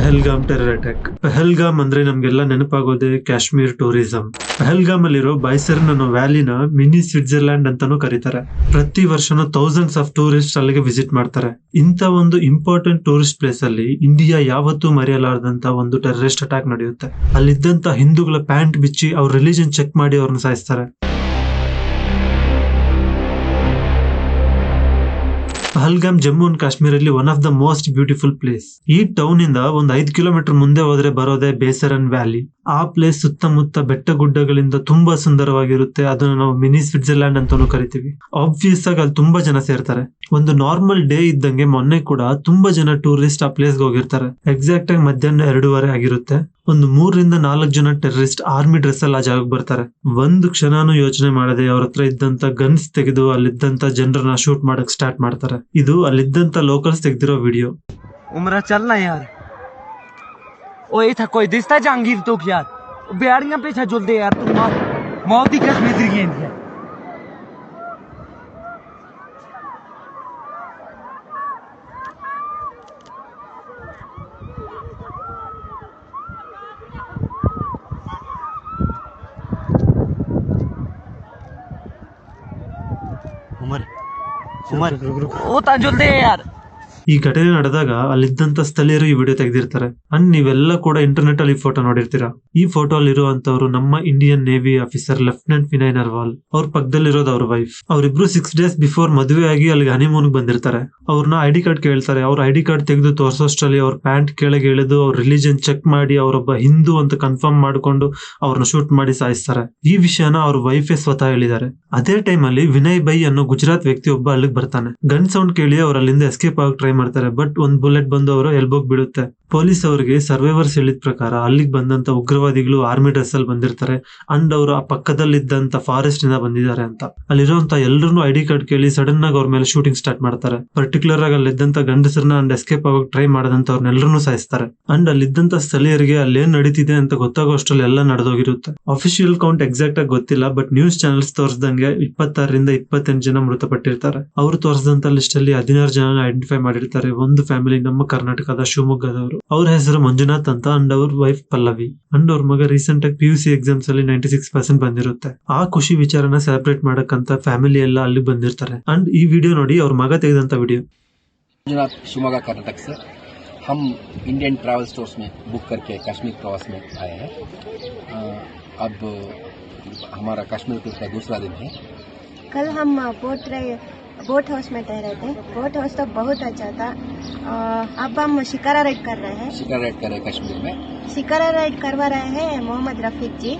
Pahalgam terror attack. Pahalgam ಅಂದ್ರೆ ನಮ್ಗೆಲ್ಲ ನೆನಪಾಗೋದೆ Kashmir tourism. Pahalgam ಅಲ್ಲಿರೋ ಬೈಸರನ್ ಅನ್ನೋ ವ್ಯಾಲಿನ ಮಿನಿ ಸ್ವಿಟ್ಜರ್ಲ್ಯಾಂಡ್ ಅಂತಾನೂ ಕರೀತಾರೆ. ಪ್ರತಿ ವರ್ಷನೂ ಥೌಸಂಡ್ಸ್ ಆಫ್ ಟೂರಿಸ್ಟ್ ಅಲ್ಲಿಗೆ ವಿಸಿಟ್ ಮಾಡ್ತಾರೆ. ಇಂತ ಒಂದು ಇಂಪಾರ್ಟೆಂಟ್ ಟೂರಿಸ್ಟ್ ಪ್ಲೇಸ್ ಅಲ್ಲಿ ಇಂಡಿಯಾ ಯಾವತ್ತೂ ಮರೆಯಲಾರದಂತ ಒಂದು ಟೆರರಿಸ್ಟ್ ಅಟ್ಯಾಕ್ ನಡೆಯುತ್ತೆ. ಅಲ್ಲಿದ್ದಂತ ಹಿಂದೂಗಳ ಪ್ಯಾಂಟ್ ಬಿಚ್ಚಿ ಅವ್ರ ರಿಲಿಜನ್ ಚೆಕ್ ಮಾಡಿ ಅವ್ರನ್ನ ಸಾಯಿಸ್ತಾರೆ. ಪಹಲ್ಗಾಮ್ ಜಮ್ಮು ಅಂಡ್ ಕಾಶ್ಮೀರ್ ಅಲ್ಲಿ one of the most beautiful place. ಈ ಟೌನ್ ಇಂದ ಒಂದ್ 5 ಕಿಲೋಮೀಟರ್ ಮುಂದೆ ಹೋದ್ರೆ ಬರೋದೇ ಬೇಸರನ್ ವ್ಯಾಲಿ. ಆ ಪ್ಲೇಸ್ ಸುತ್ತಮುತ್ತ ಬೆಟ್ಟ ಗುಡ್ಡಗಳಿಂದ ತುಂಬಾ ಸುಂದರವಾಗಿರುತ್ತೆ. ಅದನ್ನ ನಾವು ಮಿನಿ ಸ್ವಿಟ್ಜರ್ಲ್ಯಾಂಡ್ ಅಂತಾನೂ ಕರಿತೀವಿ. ಆಬ್ವಿಯಸ್ ಆಗಿ ಅಲ್ಲಿ ತುಂಬಾ ಜನ ಸೇರ್ತಾರೆ. ಒಂದು ನಾರ್ಮಲ್ ಡೇ ಇದ್ದಂಗೆ ಮೊನ್ನೆ ಕೂಡ ತುಂಬಾ ಜನ ಟೂರಿಸ್ಟ್ ಆ ಪ್ಲೇಸ್ಗೆ ಹೋಗಿರ್ತಾರೆ. ಎಕ್ಸಾಕ್ಟ್ ಆಗಿ ಮಧ್ಯಾಹ್ನ 2:30 ಆಗಿರುತ್ತೆ. ಒಂದು 3-4 ಜನ ಟೆರರಿಸ್ಟ್ ಆರ್ಮಿ ಡ್ರೆಸ್ ಅಲ್ಲಿ ಆ ಜಾಗಕ್ಕೆ ಬರ್ತಾರೆ. ಒಂದು ಕ್ಷಣನೂ ಯೋಚನೆ ಮಾಡದೆ ಅವ್ರ ಹತ್ರ ಇದ್ದಂತ ಗನ್ಸ್ ತೆಗೆದು ಅಲ್ಲಿದ್ದಂತ ಜನರನ್ನ ಶೂಟ್ ಮಾಡಕ್ ಸ್ಟಾರ್ಟ್ ಮಾಡ್ತಾರೆ. ಇದು ಅಲ್ಲಿದ್ದಂತ ಲೋಕಲ್ಸ್ ತೆಗೆದಿರೋ ವಿಡಿಯೋ. उमरा चलना यार ओए था कोई दिसता जहांगीर तो यार बेड़ियां पीछे जुलदे यार तू मौत ही कश्मीर दी है उमर उमर ओ ता जुलदे यार. ಈ ಘಟನೆ ನಡೆದಾಗ ಅಲ್ಲಿದ್ದಂತ ಸ್ಥಳೀಯರು ಈ ವಿಡಿಯೋ ತೆಗೆದಿರ್ತಾರೆ. ಅಂಡ್ ನೀವೆಲ್ಲ ಕೂಡ ಇಂಟರ್ನೆಟ್ ಅಲ್ಲಿ ಫೋಟೋ ನೋಡಿರ್ತೀರಾ. ಈ ಫೋಟೋ ಅಲ್ಲಿ ಇರುವಂತವ್ರು ನಮ್ಮ Indian navy officer lieutenant Vinay Narwal. ಅವ್ರ ಪಕ್ಕದಲ್ಲಿರೋದು ಅವ್ರ ವೈಫ್. ಅವರಿಬ್ರು 6 days ಬಿಫೋರ್ ಮದುವೆ ಆಗಿ ಅಲ್ಲಿಗೆ ಹನಿಮೂನ್ ಬಂದಿರ್ತಾರೆ. ಅವ್ರನ್ನ ಐಡಿ ಕಾರ್ಡ್ ಕೇಳ್ತಾರೆ. ಅವ್ರ ಐಡಿ ಕಾರ್ಡ್ ತೆಗೆದು ತೋರ್ಸೋಷ್ಟ್ರಲ್ಲಿ ಅವ್ರ ಪ್ಯಾಂಟ್ ಕೆಳಗೆ ಇಳಿದು ಅವ್ರ ರಿಲಿಜನ್ ಚೆಕ್ ಮಾಡಿ ಅವರೊಬ್ಬ ಹಿಂದೂ ಅಂತ ಕನ್ಫರ್ಮ್ ಮಾಡ್ಕೊಂಡು ಅವ್ರನ್ನ ಶೂಟ್ ಮಾಡಿ ಸಾಯಿಸ್ತಾರೆ. ಈ ವಿಷಯನ ಅವ್ರ ವೈಫೇ ಸ್ವತಃ ಹೇಳಿದ್ದಾರೆ. ಅದೇ ಟೈಮ್ ಅಲ್ಲಿ ವಿನಯ್ ಬೈ ಅನ್ನೋ ಗುಜರಾತ್ ವ್ಯಕ್ತಿ ಒಬ್ಬ ಅಲ್ಲಿಗೆ ಬರ್ತಾನೆ. ಗನ್ ಸೌಂಡ್ ಕೇಳಿ ಅವ್ರ ಅಲ್ಲಿಂದ ಎಸ್ಕೇಪ್ ಆಗಿ ಟ್ರೈ ಮಾಡ್ತಾರೆ. ಬಟ್ ಒಂದ್ ಬುಲೆಟ್ ಬಂದು ಅವರು ಎಲ್ಬೋಗ್ ಬೀಳುತ್ತೆ. ಪೊಲೀಸ್ ಅವರಿಗೆ ಸರ್ವೈವರ್ಸ್ ಹೇಳಿದ ಪ್ರಕಾರ ಅಲ್ಲಿಗೆ ಬಂದಂತ ಉಗ್ರವಾದಿಗಳು ಆರ್ಮಿ ಡ್ರೆಸ್ ಅಲ್ಲಿ ಬಂದಿರ್ತಾರೆ. ಅಂಡ್ ಅವರು ಆ ಪಕ್ಕದಲ್ಲಿದ್ದಂತ ಫಾರೆಸ್ಟ್ ಇಂದ ಬಂದಿದ್ದಾರೆ ಅಂತ. ಅಲ್ಲಿರುವಂತ ಎಲ್ರು ಐಡಿ ಕಾರ್ಡ್ ಕೇಳಿ ಸಡನ್ ಆಗಿ ಅವ್ರ ಮೇಲೆ ಶೂಟಿಂಗ್ ಸ್ಟಾರ್ಟ್ ಮಾಡ್ತಾರೆ. ಪರ್ಟಿಕ್ಯುಲರ್ ಆಗಿ ಅಲ್ಲಿದ್ದಂತ ಗಂಡಸರನ್ನ ಅಂಡ್ ಎಸ್ಕೇಪ್ ಆಗೋಕ್ ಟ್ರೈ ಮಾಡದಂತವ್ರನ್ನೆಲ್ಲರೂ ಸಾಯಿಸ್ತಾರೆ. ಅಂಡ್ ಅಲ್ಲಿದ್ದಂತ ಸ್ಥಳೀಯರಿಗೆ ಅಲ್ಲೇನ್ ನಡೀತಿದೆ ಅಂತ ಗೊತ್ತಾಗೋ ಅಷ್ಟ್ರಲ್ಲಿ ಎಲ್ಲ ನಡೆದೋಗಿರುತ್ತೆ. ಅಫಿಷಿಯಲ್ ಕೌಂಟ್ ಎಕ್ಸಾಕ್ಟ್ ಆಗಿ ಗೊತ್ತಿಲ್ಲ. ಬಟ್ ನ್ಯೂಸ್ ಚಾನೆಲ್ಸ್ ತೋರಿಸಿದಂಗೆ 26-28 ಜನ ಮೃತಪಟ್ಟಿರ್ತಾರೆ. ಅವರು ತೋರಿಸಿದಂತ ಲಿಸ್ಟ್ ಅಲ್ಲಿ 16 ಜನ ಐಡೆಂಟಿಫೈ ಮಾಡಿರ್ತಾರೆ. ಒಂದು ಫ್ಯಾಮಿಲಿ ನಮ್ಮ ಕರ್ನಾಟಕದ ಶಿವಮೊಗ್ಗದವರು. ಅವ್ರ ಹೆಸರು ಮಂಜುನಾಥ್ ಅಂತ. ಅಂಡ್ ಅವ್ರ ವೈಫ್ ಪಲ್ಲವಿ. ಅಂಡ್ ಅವ್ರ ಮಗ ರೀಸೆಂಟ್ ಆಗಿ PUC ಎಕ್ಸಾಮ್ಸ್ ಅಲ್ಲಿ 96% ಬಂದಿರುತ್ತೆ. ಆ ಖುಷಿ ವಿಚಾರನ ಸೆಲೆಬ್ರೇಟ್ ಮಾಡಕ್ಕಂತ ಫ್ಯಾಮಿಲಿ ಎಲ್ಲ ಅಲ್ಲಿ ಬಂದಿರ್ತಾರೆ. ಅಂಡ್ ಈ ವಿಡಿಯೋ ನೋಡಿ ಅವ್ರ ಮಗ ತೆಗೆದಂತ ವಿಡಿಯೋ. मंजुनाथ शिवमोगा कर्नाटक से हम इंडियन ट्रैवल स्टोर्स में बुक करके कश्मीर प्रवास में आए हैं. अब हमारा कश्मीर ट्रिप का दूसरा दिन है. कल हम बोट हाउस में ठहरे थे. बोट हाउस तो बहुत अच्छा था. अब हम शिकारा राइड कर रहे हैं. शिकारा राइड कर रहे हैं कश्मीर में. शिकारा राइड करवा रहे हैं मोहम्मद रफीक जी.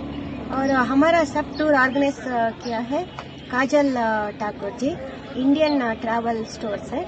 और हमारा सब टूर ऑर्गेनाइज किया है काजल Thakur ji. Indian travel store से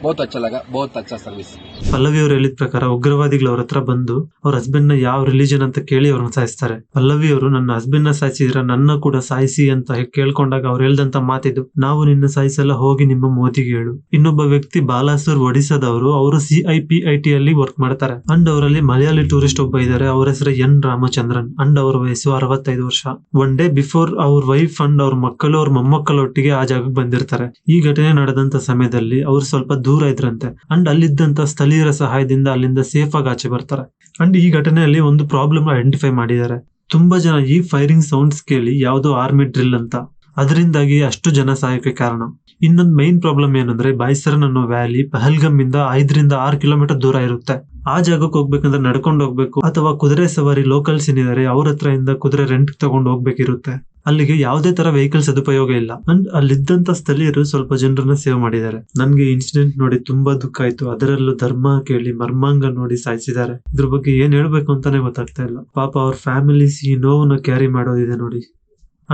बहुत अच्छा लगा. बहुत अच्छा सर्विस. ಪಲ್ಲವಿ ಅವರು ಹೇಳಿದ ಪ್ರಕಾರ ಉಗ್ರವಾದಿಗಳು ಅವ್ರ ಹತ್ರ ಬಂದು ಅವ್ರ ಹಸ್ಬೆಂಡ್ ನ ಯಾವ ರಿಲಿಜನ್ ಅಂತ ಕೇಳಿ ಅವ್ರನ್ನ ಸಾಯಿಸ್ತಾರೆ. ಪಲ್ಲವಿ ಅವರು ನನ್ನ ಹಸ್ಬೆಂಡ್ ನ ಸಾಯಿಸಿದ್ರ ನನ್ನ ಕೂಡ ಸಾಯಿಸಿ ಅಂತ ಕೇಳ್ಕೊಂಡಾಗ ಅವ್ರು ಹೇಳ್ದಂತ ಮಾತಿದು, ನಾವು ನಿನ್ನ ಸಾಯಿಸಲ್ಲ, ಹೋಗಿ ನಿಮ್ಮ ಮೋದಿಗೆ ಹೇಳು. ಇನ್ನೊಬ್ಬ ವ್ಯಕ್ತಿ ಬಾಲಾಸೂರ್ ಒಡಿಸಾದವರು. ಅವರು CIPIT ಅಲ್ಲಿ ವರ್ಕ್ ಮಾಡ್ತಾರೆ. ಅಂಡ್ ಅವರಲ್ಲಿ ಮಲಯಾಳಿ ಟೂರಿಸ್ಟ್ ಒಬ್ಬ ಇದ್ದಾರೆ. ಅವ್ರ ಹೆಸರು N ರಾಮಚಂದ್ರನ್. ಅಂಡ್ ಅವ್ರ ವಯಸ್ಸು 65 ವರ್ಷ. ಒನ್ ಡೇ ಬಿಫೋರ್ ಅವ್ರ ವೈಫ್ ಅಂಡ್ ಅವ್ರ ಮಕ್ಕಳು ಅವ್ರ ಮೊಮ್ಮಕ್ಕಳೊಟ್ಟಿಗೆ ಆ ಜಾಗಕ್ಕೆ ಬಂದಿರ್ತಾರೆ. ಈ ಘಟನೆ ನಡೆದಂತ ಸಮಯದಲ್ಲಿ ಅವ್ರು ಸ್ವಲ್ಪ ದೂರ ಇದ್ರಂತೆ. ಅಂಡ್ ಅಲ್ಲಿದ್ದಂತ ಸ್ಥಳೀಯರ ಸಹಾಯದಿಂದ ಅಲ್ಲಿಂದ ಸೇಫ್ ಆಗಿ ಆಚೆ ಬರ್ತಾರೆ. ಅಂಡ್ ಈ ಘಟನೆಯಲ್ಲಿ ಒಂದು ಪ್ರಾಬ್ಲಮ್ ಐಡೆಂಟಿಫೈ ಮಾಡಿದ್ದಾರೆ. ತುಂಬಾ ಜನ ಈ ಫೈರಿಂಗ್ ಸೌಂಡ್ಸ್ ಕೇಳಿ ಯಾವುದೋ ಆರ್ಮಿ ಡ್ರಿಲ್ ಅಂತ, ಅದರಿಂದಾಗಿ ಅಷ್ಟು ಜನ ಸಾಯೋಕೆ ಕಾರಣ. ಇನ್ನೊಂದು ಮೈನ್ ಪ್ರಾಬ್ಲಮ್ ಏನಂದ್ರೆ ಬೈಸರನ್ ಅನ್ನೋ ವ್ಯಾಲಿ ಪಹಲ್ಗಮ್ ಇಂದ 5-6 ಕಿಲೋಮೀಟರ್ ದೂರ ಇರುತ್ತೆ. ಆ ಜಾಗಕ್ಕೆ ಹೋಗ್ಬೇಕಂದ್ರೆ ನಡ್ಕೊಂಡು ಹೋಗ್ಬೇಕು ಅಥವಾ ಕುದುರೆ ಸವಾರಿ ಲೋಕಲ್ಸ್ ಏನಿದ್ದಾರೆ ಅವ್ರ ಹತ್ರ ಇಂದ ಕುದುರೆ ರೆಂಟ್ ತಗೊಂಡು ಹೋಗ್ಬೇಕಿರುತ್ತೆ. ಅಲ್ಲಿಗೆ ಯಾವುದೇ ತರ ವೆಹಿಕಲ್ ಸದುಪಯೋಗ ಇಲ್ಲ. ಅಂಡ್ ಅಲ್ಲಿದ್ದಂತ ಸ್ಥಳೀಯರು ಸ್ವಲ್ಪ ಜನರನ್ನ ಸೇವ್ ಮಾಡಿದ್ದಾರೆ. ನನ್ಗೆ ಇನ್ಸಿಡೆಂಟ್ ನೋಡಿ ತುಂಬಾ ದುಃಖ ಆಯ್ತು. ಅದರಲ್ಲೂ ಧರ್ಮ ಕೇಳಿ ಮರ್ಮಾಂಗ ನೋಡಿ ಸಾಯಿಸಿದ್ದಾರೆ. ಇದ್ರ ಬಗ್ಗೆ ಏನ್ ಹೇಳ್ಬೇಕು ಅಂತಾನೆ ಗೊತ್ತಾಗ್ತಾ ಇಲ್ಲ. ಪಾಪ ಅವ್ರ ಫ್ಯಾಮಿಲೀಸ್ ಈ ನೋವನ್ನ ಕ್ಯಾರಿ ಮಾಡೋದಿದೆ ನೋಡಿ.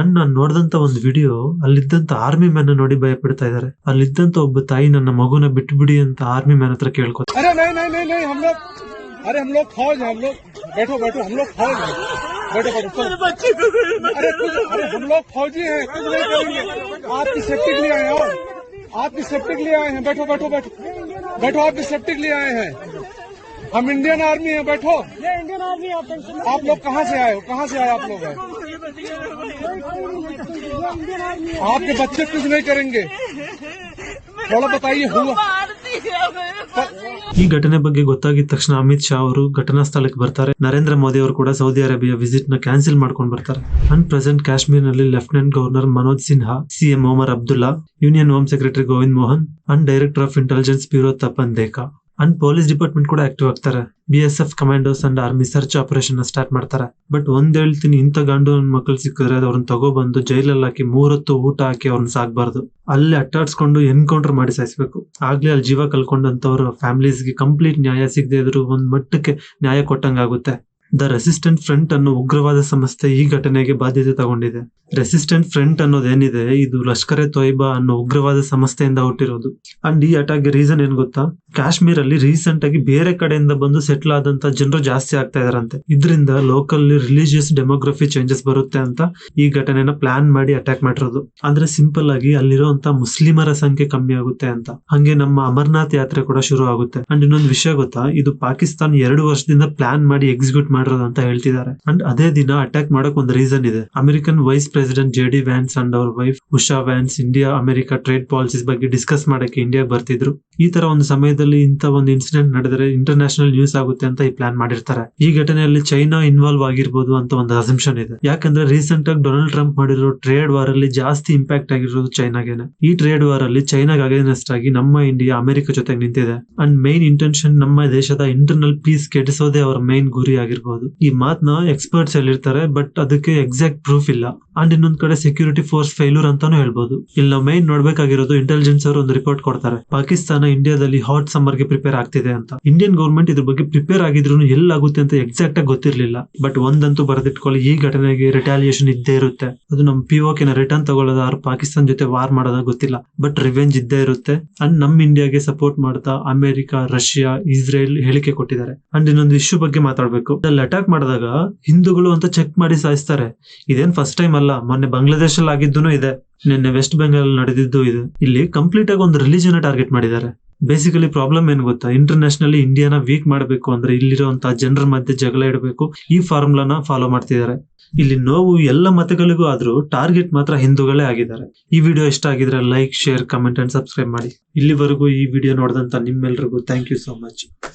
ಅಂಡ್ ನಾನ್ ನೋಡಿದಂತ ಒಂದು ವಿಡಿಯೋ, ಅಲ್ಲಿದ್ದಂತ ಆರ್ಮಿ ಮ್ಯಾನ್ ನೋಡಿ ಭಯ ಪಡ್ತಾ ಇದಾರೆ. ಅಲ್ಲಿದ್ದಂತ ಒಬ್ಬ ತಾಯಿ ನನ್ನ ಮಗುನ ಬಿಟ್ಟು ಬಿಡಿ ಅಂತ ಆರ್ಮಿ ಮ್ಯಾನ್ ಹತ್ರ ಕೇಳ್ಕೊತಾರೆ. अरे हम लोग फौज है. हम लोग बैठो हम लोग फौज है. बैठो अरे हम लोग फौजी हैं. कुछ नहीं करेंगे. आपकी सेफ्टी के लिए आए हैं. आपकी सेफ्टी के लिए आए हैं. बैठो आपकी सेफ्टी के लिए आए हैं. हम इंडियन आर्मी हैं. बैठो. ये इंडियन आर्मी. आप लोग कहाँ से आए हो? कहाँ से आए आप लोग? आपके बच्चे कुछ नहीं करेंगे. थोड़ा बताइए हुआ ಈ ಘಟನೆ ಬಗ್ಗೆ ಗೊತ್ತಾಗಿದ ತಕ್ಷಣ ಅಮಿತ್ ಶಾ ಅವರು ಘಟನಾ ಸ್ಥಳಕ್ಕೆ ಬರ್ತಾರೆ. ನರೇಂದ್ರ ಮೋದಿ ಅವರು ಕೂಡ ಸೌದಿ ಅರೇಬಿಯಾ ವಿಸಿಟ್ ನ ಕ್ಯಾನ್ಸಲ್ ಮಾಡ್ಕೊಂಡು ಬರ್ತಾರೆ. ಅಂಡ್ ಪ್ರೆಸೆಂಟ್ ಕಾಶ್ಮೀರ್ ನಲ್ಲಿ lieutenant governor Manoj Sinha, CM Omar Abdullah, union home secretary Govind Mohan and director of intelligence bureau Tapan Deka and police department ಕೂಡ ಆಕ್ಟಿವ್ ಆಗ್ತಾರೆ. BSF commandos and army search operation start ಮಾಡ್ತಾರೆ. ಬಟ್ ಒಂದ್ ಹೇಳ್ತೀನಿ, ಇಂಥ ಗಂಡು ನನ್ ಮಕ್ಕಳು ಸಿಕ್ಕಿದ್ರೆ ಅವ್ರನ್ನ ತಗೊಬಂದು ಜೈಲಲ್ಲಿ ಹಾಕಿ 3 ಹೊತ್ತು ಊಟ ಹಾಕಿ ಅವ್ರನ್ನ ಸಾಕ್ಬಾರ್ದು. ಅಲ್ಲಿ ಅಟ್ಟಾಡ್ಸ್ಕೊಂಡು ಎನ್ಕೌಂಟರ್ ಮಾಡಿ ಸಾಯಿಸ್ಬೇಕು. ಆಗ್ಲೇ ಅಲ್ಲಿ ಜೀವ ಕಳ್ಕೊಂಡಂತವ್ರ ಫ್ಯಾಮಿಲೀಸ್ಗೆ ಕಂಪ್ಲೀಟ್ ನ್ಯಾಯ ಸಿಗದೆ ಇದ್ರು ಒಂದ್ ಮಟ್ಟಕ್ಕೆ ನ್ಯಾಯ ಕೊಟ್ಟಂಗಾಗುತ್ತೆ. ದ ರೆಸಿಸ್ಟೆಂಟ್ ಫ್ರಂಟ್ ಅನ್ನೋ ಉಗ್ರವಾದ ಸಂಸ್ಥೆ ಈ ಘಟನೆಗೆ ಬಾಧ್ಯತೆ ತಗೊಂಡಿದೆ. ರೆಸಿಸ್ಟೆಂಟ್ ಫ್ರಂಟ್ ಅನ್ನೋದೇನಿದೆ, ಇದು ಲಷ್ಕರ್ ಎ ತೊಯ್ಬಾ ಅನ್ನೋ ಉಗ್ರವಾದ ಸಂಸ್ಥೆಯಿಂದ ಹುಟ್ಟಿರೋದು. ಅಂಡ್ ಈ ಅಟ್ಯಾಕ್ ರೀಸನ್ ಏನ್ ಗೊತ್ತಾ, ಕಾಶ್ಮೀರ್ ಅಲ್ಲಿ ರೀಸೆಂಟ್ ಆಗಿ ಬೇರೆ ಕಡೆಯಿಂದ ಬಂದು ಸೆಟ್ಲ್ ಆದಂತ ಜನರು ಜಾಸ್ತಿ ಆಗ್ತಾ ಇದಾರಂತೆ. ಇದರಿಂದ ಲೋಕಲ್ ರಿಲಿಜಿಯಸ್ ಡೆಮೋಗ್ರಫಿ ಚೇಂಜಸ್ ಬರುತ್ತೆ ಅಂತ ಈ ಘಟನೆನ ಪ್ಲಾನ್ ಮಾಡಿ ಅಟ್ಯಾಕ್ ಮಾಡಿರೋದು. ಅಂದ್ರೆ ಸಿಂಪಲ್ ಆಗಿ ಅಲ್ಲಿರುವಂತ ಮುಸ್ಲಿಮರ ಸಂಖ್ಯೆ ಕಮ್ಮಿ ಆಗುತ್ತೆ ಅಂತ. ಹಂಗೆ ನಮ್ಮ ಅಮರ್ನಾಥ್ ಯಾತ್ರೆ ಕೂಡ ಶುರು ಆಗುತ್ತೆ. ಅಂಡ್ ಇನ್ನೊಂದು ವಿಷಯ ಗೊತ್ತಾ, ಇದು ಪಾಕಿಸ್ತಾನ 2 ವರ್ಷದಿಂದ ಪ್ಲಾನ್ ಮಾಡಿ ಎಕ್ಸಿಕ್ಯೂಟ್ ಮಾಡಿರೋದು ಅಂತ ಹೇಳ್ತಿದ್ದಾರೆ. ಅಂಡ್ ಅದೇ ದಿನ ಅಟ್ಯಾಕ್ ಮಾಡಕ್ ಒಂದು ರೀಸನ್ ಇದೆ. American vice president JD Vance and ಅವರ್ wife Usha Vance India America trade policies ಬಗ್ಗೆ ಡಿಸ್ಕಸ್ ಮಾಡಕ್ಕೆ ಇಂಡಿಯಾ ಬರ್ತಿದ್ರು. ಈ ತರ ಒಂದು ಸಮಯದಲ್ಲಿ ಇಂತ ಒಂದು ಇನ್ಸಿಡೆಂಟ್ ನಡೆದರೆ ಇಂಟರ್ನ್ಯಾಷನಲ್ ನ್ಯೂಸ್ ಆಗುತ್ತೆ ಅಂತ ಈ ಪ್ಲಾನ್ ಮಾಡಿರ್ತಾರೆ. ಈ ಘಟನೆಯಲ್ಲಿ ಚೈನಾ ಇನ್ವಾಲ್ವ್ ಆಗಿರ್ಬೋದು ಅಂತ ಒಂದು ಅಸಂಪ್ಷನ್ ಇದೆ. ಯಾಕಂದ್ರೆ ರೀಸೆಂಟ್ ಆಗಿ ಡೊನಾಲ್ಡ್ ಟ್ರಂಪ್ ಮಾಡಿರೋ ಟ್ರೇಡ್ ವಾರ್ ಅಲ್ಲಿ ಜಾಸ್ತಿ ಇಂಪ್ಯಾಕ್ಟ್ ಆಗಿರೋದು ಚೈನಾಗೇನೆ. ಈ ಟ್ರೇಡ್ ವಾರ್ ಅಲ್ಲಿ ಚೈನಾಗ ಅಗೇನೆಸ್ಟ್ ಆಗಿ ನಮ್ಮ ಇಂಡಿಯಾ ಅಮೆರಿಕ ಜೊತೆಗೆ ನಿಂತಿದೆ. ಅಂಡ್ ಮೈನ್ ಇಂಟೆನ್ಷನ್ ನಮ್ಮ ದೇಶದ ಇಂಟರ್ನಲ್ ಪೀಸ್ ಕೆಡಿಸೋದೇ ಅವರ ಮೈನ್ ಗುರಿ ಆಗಿರ್ಬೋದು. ಈ ಮಾತನ್ನ ಎಕ್ಸ್ಪರ್ಟ್ಸ್ ಹೇಳಿರ್ತಾರೆ, ಬಟ್ ಅದಕ್ಕೆ ಎಕ್ಸಾಕ್ಟ್ ಪ್ರೂಫ್ ಇಲ್ಲ. ಅಂಡ್ ಇನ್ನೊಂದ್ ಕಡೆ ಸೆಕ್ಯೂರಿಟಿ ಫೋರ್ಸ್ ಫೇಲ್ಯೂರ್ ಅಂತಾನು ಹೇಳ್ಬೋದು. ಇಲ್ಲಿ ನಾವು ಮೈನ್ ನೋಡ್ಬೇಕಾಗಿರೋದು, ಇಂಟೆಲಿಜೆನ್ಸ್ ಅವರು ಒಂದು ರಿಪೋರ್ಟ್ ಕೊಡ್ತಾರೆ, ಪಾಕಿಸ್ತಾನ ಇಂಡಿಯಾದಲ್ಲಿ ಹಾಟ್ ಸಮ್ಮರ್ ಗೆ ಪ್ರಿಪೇರ್ ಆಗ್ತಿದೆ ಅಂತ. ಇಂಡಿಯನ್ ಗವರ್ಮೆಂಟ್ ಇದ್ರ ಬಗ್ಗೆ ಪ್ರಿಪೇರ್ ಆಗಿದ್ರು ಎಲ್ಲಾಗುತ್ತೆ ಅಂತ ಎಕ್ಸಾಕ್ಟ್ ಆಗಿ ಗೊತ್ತಿರ್ಲಿಲ್ಲ. ಬಟ್ ಒಂದಂತೂ ಬರೆದಿಟ್ಕೊಳ್ಳಿ, ಈ ಘಟನೆಗೆ ರಿಟಾಲಿಯೇಷನ್ ಇದ್ದೇ ಇರುತ್ತೆ. ಅದು ನಮ್ಮ POK ನ ರಿಟರ್ನ್ ತಗೊಳ್ಳೋದ, ಪಾಕಿಸ್ತಾನ ಜೊತೆ ವಾರ್ ಮಾಡೋದ ಗೊತ್ತಿಲ್ಲ, ಬಟ್ ರಿವೆಂಜ್ ಇದ್ದೇ ಇರುತ್ತೆ. ಅಂಡ್ ನಮ್ ಇಂಡಿಯಾಗೆ ಸಪೋರ್ಟ್ ಮಾಡ್ತಾ ಅಮೆರಿಕ, ರಷ್ಯಾ, ಇಸ್ರೇಲ್ ಹೇಳಿಕೆ ಕೊಟ್ಟಿದ್ದಾರೆ. ಅಂಡ್ ಇನ್ನೊಂದು ಇಶ್ಯೂ ಬಗ್ಗೆ ಮಾತಾಡ್ಬೇಕು. ಅಲ್ಲಿ ಅಟ್ಯಾಕ್ ಮಾಡಿದಾಗ ಹಿಂದೂಗಳು ಅಂತ ಚೆಕ್ ಮಾಡಿ ಸಾಯಿಸ್ತಾರೆ. ಇದೇನ್ ಫಸ್ಟ್ ಟೈಮ್ ಅಲ್ಲ, ಮೊನ್ನೆ ಬಾಂಗ್ಲಾದೇಶ ಅಲ್ಲಿ ಆಗಿದ್ದೂ ಇದೆ, ನಿನ್ನೆ ವೆಸ್ಟ್ ಬೆಂಗಾಲ್ ನಡೆದಿದ್ದು ಇದೆ. ಇಲ್ಲಿ ಕಂಪ್ಲೀಟ್ ಆಗಿ ಒಂದು ರಿಲಿಜನ್ ಟಾರ್ಗೆಟ್ ಮಾಡಿದ್ದಾರೆ. ಬೇಸಿಕಲಿ ಪ್ರಾಬ್ಲಮ್ ಏನ್ ಗೊತ್ತಾ, ಇಂಟರ್ನ್ಯಾಷನಲಿ ಇಂಡಿಯಾನ ವೀಕ್ ಮಾಡಬೇಕು ಅಂದ್ರೆ ಇಲ್ಲಿರುವಂತಹ ಜನರ ಮಧ್ಯೆ ಜಗಳ ಇಡಬೇಕು. ಈ ಫಾರ್ಮುಲಾನ ಫಾಲೋ ಮಾಡ್ತಿದ್ದಾರೆ. ಇಲ್ಲಿ ನೋವು ಎಲ್ಲ ಮತಗಳಿಗೂ ಆದ್ರೂ ಟಾರ್ಗೆಟ್ ಮಾತ್ರ ಹಿಂದೂಗಳೇ ಆಗಿದ್ದಾರೆ. ಈ ವಿಡಿಯೋ ಇಷ್ಟ ಆಗಿದ್ರೆ like, share, comment and subscribe ಮಾಡಿ. ಇಲ್ಲಿವರೆಗೂ ಈ ವಿಡಿಯೋ ನೋಡಿದಂತ ನಿಮ್ಮೆಲ್ರಿಗೂ ಥ್ಯಾಂಕ್ ಯು ಸೋ ಮಚ್.